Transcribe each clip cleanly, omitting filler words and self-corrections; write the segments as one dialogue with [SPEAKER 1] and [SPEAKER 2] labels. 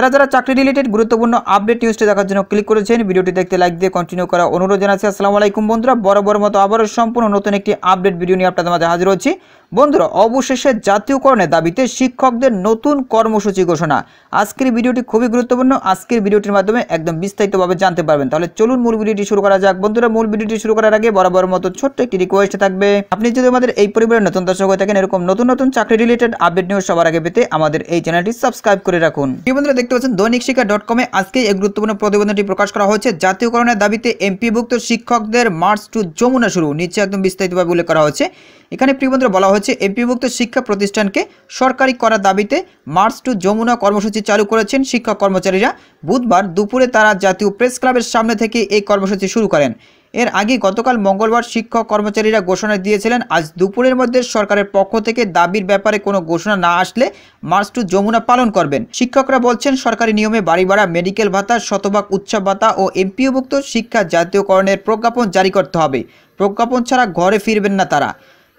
[SPEAKER 1] যারা যারা চাকরি রিলেটেড গুরুত্বপূর্ণ আপডেট নিউজটি দেখার জন্য ক্লিক করেছেন, ভিডিওটি দেখতে লাইক দিয়ে কন্টিনিউ করা অনুরোধ জানাচ্ছি। আসসালামু আলাইকুম বন্ধুরা, বরাবর মতো আবারও সম্পূর্ণ নতুন একটি আপডেট ভিডিও নিয়ে আপনাদের মাঝে হাজির হচ্ছি। বন্ধুরা, অবশেষে জাতীয়করণের দাবিতে শিক্ষকদের নতুন কর্মসূচি ঘোষণা। আজকের ভিডিওটি খুবই গুরুত্বপূর্ণ। আজকের ভিডিওটির মাধ্যমে একদম বিস্তারিতভাবে জানতে পারবেন। তাহলে চলুন মূল ভিডিওটি শুরু করা যাক। বন্ধুরা, মূল ভিডিওটি শুরু করার আগে বরাবর মতো ছোট্ট একটি রিকোয়েস্ট থাকবে, আপনি যদি আমাদের এই পরিবারের নতুন দর্শক হয়ে থাকেন, এরকম নতুন নতুন চাকরি রিলেটেড আপডেট নিউজ সবার আগে পেতে আমাদের এই চ্যানেলটি সাবস্ক্রাইব করে রাখুন। বন্ধুরা, দেখতে পাচ্ছেন দৈনিক শিক্ষা.com-এ আজকে এক গুরুত্বপূর্ণ প্রতিবেদনটি প্রকাশ করা হয়েছে। জাতীয়করণের দাবিতে এমপিভুক্ত শিক্ষকদের মার্চ টু যমুনা শুরু। নিচে একদম বিস্তারিতভাবে উল্লেখ করা হয়েছে। এখানে প্রিয় বন্ধুরা বলা হয়েছে, এমপিভুক্ত শিক্ষা প্রতিষ্ঠানকে সরকারি করার দাবিতে মার্চ টু যমুনা কর্মসূচি চালু করেছেন শিক্ষক কর্মচারীরা। বুধবার দুপুরে তারা জাতীয় প্রেস ক্লাবের সামনে থেকে এই কর্মসূচি শুরু করেন। এর আগে গতকাল মঙ্গলবার শিক্ষক কর্মচারীরা ঘোষণা দিয়েছিলেন, আজ দুপুরের মধ্যে সরকারের পক্ষ থেকে দাবির ব্যাপারে কোনো ঘোষণা না আসলে মার্চ টু যমুনা পালন করবেন। শিক্ষকরা বলছেন, সরকারি নিয়মে বাড়ি ভাড়া, মেডিকেল ভাতা, শতভাগ উৎসব ভাতা ও এমপিওভুক্ত শিক্ষা জাতীয়করণের প্রজ্ঞাপন জারি করতে হবে। প্রজ্ঞাপন ছাড়া ঘরে ফিরবেন না তারা।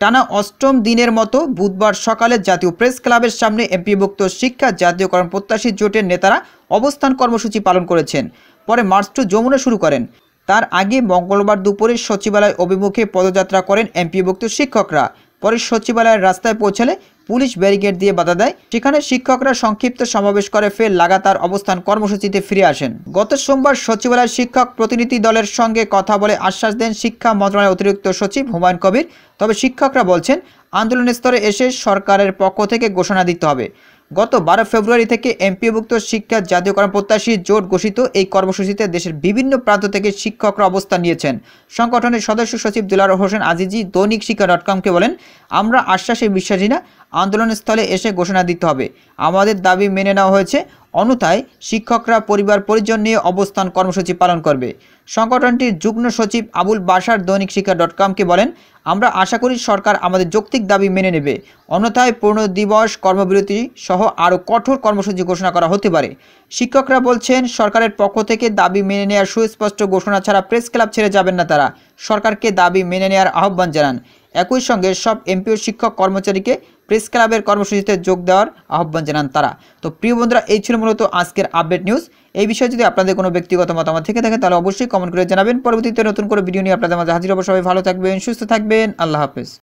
[SPEAKER 1] টানা অষ্টম দিনের মতো বুধবার সকালে জাতীয় প্রেস ক্লাবের সামনে এমপিভুক্ত শিক্ষা জাতীয়করণ প্রত্যাশী জোটের নেতারা অবস্থান কর্মসূচি পালন করেছেন। পরে মার্চ টু যমুনা শুরু করেন। তার আগে মঙ্গলবার দুপুরে সচিবালয় অভিমুখে পদযাত্রা করেন এমপিভুক্ত শিক্ষকরা। পরে সচিবালয়ের রাস্তায় পৌঁছালে পুলিশ ব্যারিকেড দিয়ে বাধা দেয়। সেখানে শিক্ষকরা সংক্ষিপ্ত সমাবেশ করে ফের লাগাতার অবস্থান কর্মসূচিতে ফিরে আসেন। গত সোমবার সচিবালয়ের শিক্ষক প্রতিনিধি দলের সঙ্গে কথা বলে আশ্বাস দেন শিক্ষা মন্ত্রণালয়ের অতিরিক্ত সচিব হুমায়ুন কবির। তবে শিক্ষকরা বলছেন, আন্দোলনের স্তরে এসে সরকারের পক্ষ থেকে ঘোষণা দিতে হবে। গত 12 ফেব্রুয়ারি থেকে এমপিভুক্ত শিক্ষা জাতীয়করণ প্রত্যাশী জোট ঘোষিত এই কর্মসূচিতে দেশের বিভিন্ন প্রান্ত থেকে শিক্ষকরা অবস্থান নিয়েছেন। সংগঠনের সদস্য সচিব দিলওয়ার হোসেন আজিজি দৈনিক শিক্ষা.com-কে বলেন, আমরা আশ্বাসে বিশ্বাসী না, আন্দোলনের স্থলে এসে ঘোষণা দিতে হবে। আমাদের দাবি মেনে নেওয়া হয়েছে, অন্যথায় শিক্ষকরা পরিবার পরিজন নিয়ে অবস্থান কর্মসূচি পালন করবে। সংগঠনটির যুগ্ম সচিব আবুল বাশার দৈনিক শিক্ষা.com-কে বলেন, আমরা আশা করি সরকার আমাদের যৌক্তিক দাবি মেনে নেবে, অন্যথায় পূর্ণ দিবস, কর্মবিরতি সহ আরও কঠোর কর্মসূচি ঘোষণা করা হতে পারে। শিক্ষকরা বলছেন, সরকারের পক্ষ থেকে দাবি মেনে নেওয়ার সুস্পষ্ট ঘোষণা ছাড়া প্রেস ক্লাব ছেড়ে যাবেন না তারা। সরকারকে দাবি মেনে নেওয়ার আহ্বান জানান। একই সঙ্গে সব এমপিও শিক্ষক কর্মচারীকে প্রেস ক্লাবের কর্মসূচিতে যোগ দেওয়ার আহ্বান জানান তারা। তো প্রিয় বন্ধুরা, এই ছিল মূলত আজকের আপডেট নিউজ। এই বিষয়ে যদি আপনাদের কোনো ব্যক্তিগত মতামত থেকে থাকে তাহলে অবশ্যই কমেন্ট করে জানাবেন। পরবর্তীতে নতুন করে ভিডিও নিয়ে আপনাদের মাঝে হাজির হব। সবাই ভালো থাকবেন, সুস্থ থাকবেন। আল্লাহ হাফেজ।